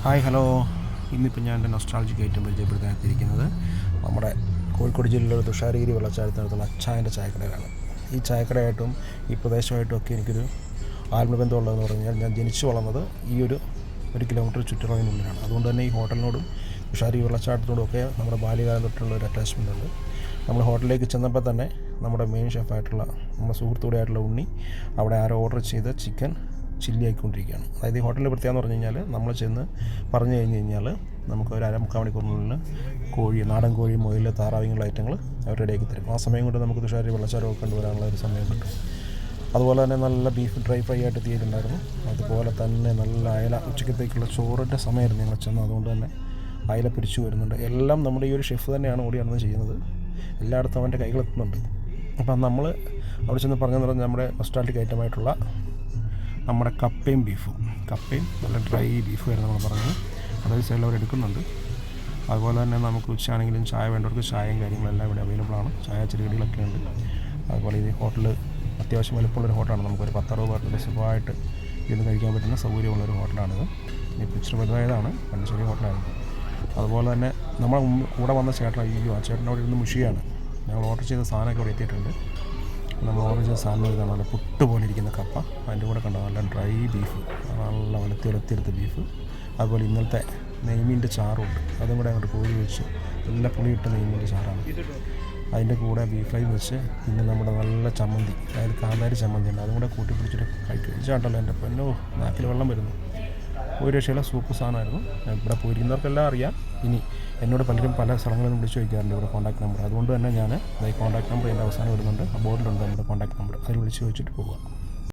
Hi hello. ഇന്നിപ്പോൾ ഞാൻ എൻ്റെ നൊസ്റ്റാൾജിക് ഐറ്റം പരിചയപ്പെടുത്താൻ എത്തിയിരിക്കുന്നത് നമ്മുടെ കോഴിക്കോട് ജില്ലയിലെ തുഷാരഗിരി വെള്ളച്ചാട്ടത്തിനടുത്തുള്ള അച്ചായൻ്റെ ചായക്കടയിലാണ്. ഈ ചായക്കടയായിട്ടും ഈ പ്രദേശമായിട്ടും ഒക്കെ എനിക്കൊരു ആത്മബന്ധമുള്ളതെന്ന് പറഞ്ഞാൽ ഞാൻ ജനിച്ചു വളർന്നത് ഈ ഒരു കിലോമീറ്റർ ചുറ്റളവിനുള്ളിലാണ്. അതുകൊണ്ട് തന്നെ ഈ ഹോട്ടലിനോടും തുഷാരഗിരി വെള്ളച്ചാട്ടത്തിനോടും ഒക്കെ നമ്മുടെ ബാല്യകാലം തൊട്ടുള്ള ഒരു അറ്റാച്ച്മെൻ്റ് ഉണ്ട്. നമ്മൾ ഹോട്ടലിലേക്ക് ചെന്നപ്പോൾ തന്നെ നമ്മുടെ മെയിൻ ഷെഫായിട്ടുള്ള നമ്മുടെ സുഹൃത്തുക്കൂടെ ആയിട്ടുള്ള ഉണ്ണി അവിടെ ആരോ ഓർഡർ ചെയ്ത ചിക്കൻ ചില്ലി ആയിക്കൊണ്ടിരിക്കുകയാണ്. അതായത് ഈ ഹോട്ടലിൻ്റെ പ്രത്യേകത എന്ന് പറഞ്ഞു കഴിഞ്ഞാൽ നമ്മൾ ചെന്ന് പറഞ്ഞു കഴിഞ്ഞ് കഴിഞ്ഞാൽ നമുക്ക് ഒരു മുക്കാൽ മണിക്കൂറിനുള്ളിൽ കോഴി, നാടൻ കോഴി, മുയൽ, താറാവ് ഇങ്ങനെയുള്ള ഐറ്റങ്ങൾ അവർ റെഡിയാക്കി തരും. ആ സമയം കൊണ്ട് നമുക്ക് തുഷാരഗിരി വെള്ളച്ചാട്ടമൊക്കെ കണ്ടുവരാനുള്ള ഒരു സമയം കിട്ടും. അതുപോലെ തന്നെ നല്ല ബീഫ് ഡ്രൈ ഫ്രൈ ആയിട്ട് എത്തിയിട്ടുണ്ടായിരുന്നു. അതുപോലെ തന്നെ നല്ല അയല, ഉച്ചക്കത്തേക്കുള്ള ചോറിൻ്റെ സമയമായിരുന്നു ഞങ്ങൾ ചെന്നത്. അതുകൊണ്ട് തന്നെ അയല പിരിച്ചു വരുന്നുണ്ട്. എല്ലാം നമ്മുടെ ഈ ഒരു ഷെഫ് തന്നെയാണ് ഓടിയാണെന്ന് ചെയ്യുന്നത്. എല്ലായിടത്തും അവൻ്റെ കൈകളെത്തുന്നുണ്ട്. അപ്പം നമ്മൾ അവിടെ ചെന്ന് പറഞ്ഞതെന്ന് പറഞ്ഞാൽ നമ്മുടെ നൊസ്റ്റാൾജിക് ഐറ്റമായിട്ടുള്ള നമ്മുടെ കപ്പയും നല്ല ഡ്രൈ ബീഫുമായിരുന്നു നമ്മൾ പറഞ്ഞത്. അതായത് സൈഡിൽ അവർ എടുക്കുന്നുണ്ട്. അതുപോലെ തന്നെ നമുക്ക് ഉച്ചയാണെങ്കിലും ചായ വേണ്ടവർക്ക് ചായയും കാര്യങ്ങളെല്ലാം ഇവിടെ അവൈലബിൾ ആണ്. ചായ ചെറുകടികളൊക്കെ ഉണ്ട്. അതുപോലെ ഈ ഹോട്ടൽ അത്യാവശ്യം വലുപ്പമുള്ളൊരു ഹോട്ടലാണ്. നമുക്കൊരു 10-60 പേർക്ക് സുഖമായിട്ട് ഇരുന്ന് കഴിക്കാൻ പറ്റുന്ന സൗകര്യമുള്ളൊരു ഹോട്ടലാണിത്. ഇപ്പോൾ ഇച്ചിരി വലുതായതാണ്, പണ്ട് ചെറിയ ഹോട്ടലായിരുന്നു. അതുപോലെ തന്നെ നമ്മൾ കൂടെ വന്ന ചേട്ടൻ, ആ ചേട്ടനോട് ഇരുന്ന് മുഷിയാണ്. ഞങ്ങൾ ഓർഡർ ചെയ്ത സാധനമൊക്കെ അവിടെ എത്തിയിട്ടുണ്ട്. നമ്മൾ ഓർഡർ ചെയ്ത സാധനം ഇതാണ്, നല്ല പുട്ട് പോലെ ഇരിക്കുന്ന കപ്പ. അതിൻ്റെ കൂടെ കണ്ടോ നല്ല ഡ്രൈ ബീഫ്, നല്ല വലത്തിയെടുത്ത ബീഫ്. അതുപോലെ ഇന്നലത്തെ നെയ്മീൻ്റെ ചാറുണ്ട്, അതും കൂടെ അങ്ങോട്ട് കോഴി വെച്ച് നല്ല പുളിയിട്ട നെയ്മീൻ്റെ ചാറാണ്. അതിൻ്റെ കൂടെ ബീഫ് ഫ്രൈ വെച്ച് പിന്നെ നമ്മുടെ നല്ല ചമ്മന്തി, അതായത് കാന്താരി ചമ്മന്തി ഉണ്ട്, അതും കൂടെ കൂട്ടി പിടിച്ചിട്ട് കഴിച്ചാണ്ടല്ലോ എൻ്റെ പൊന്നോ, നാക്കിൽ വെള്ളം വരുന്നു. ഒരു രക്ഷയില്ല, സൂപ്പർ സാധനമായിരുന്നു. ഇവിടെ പോയിരിക്കുന്നവർക്കെല്ലാം അറിയാം. ഇനി എന്നോട് പലരും പല സ്ഥലങ്ങളിൽ നിന്ന് വിളിച്ച് ചോദിക്കാറുണ്ട് ഇവിടെ കോൺടാക്ട് നമ്പർ. അതുകൊണ്ട് തന്നെ ഞാൻ ഈ കോൺടാക്ട് നമ്പർ എൻ്റെ അവസാനം വരുന്നുണ്ട്. ആ ബോർഡിലുണ്ട് നമ്മുടെ കോൺടാക്ട് നമ്പർ. അതിൽ വിളിച്ച് ചോദിച്ചിട്ട് പോവുക.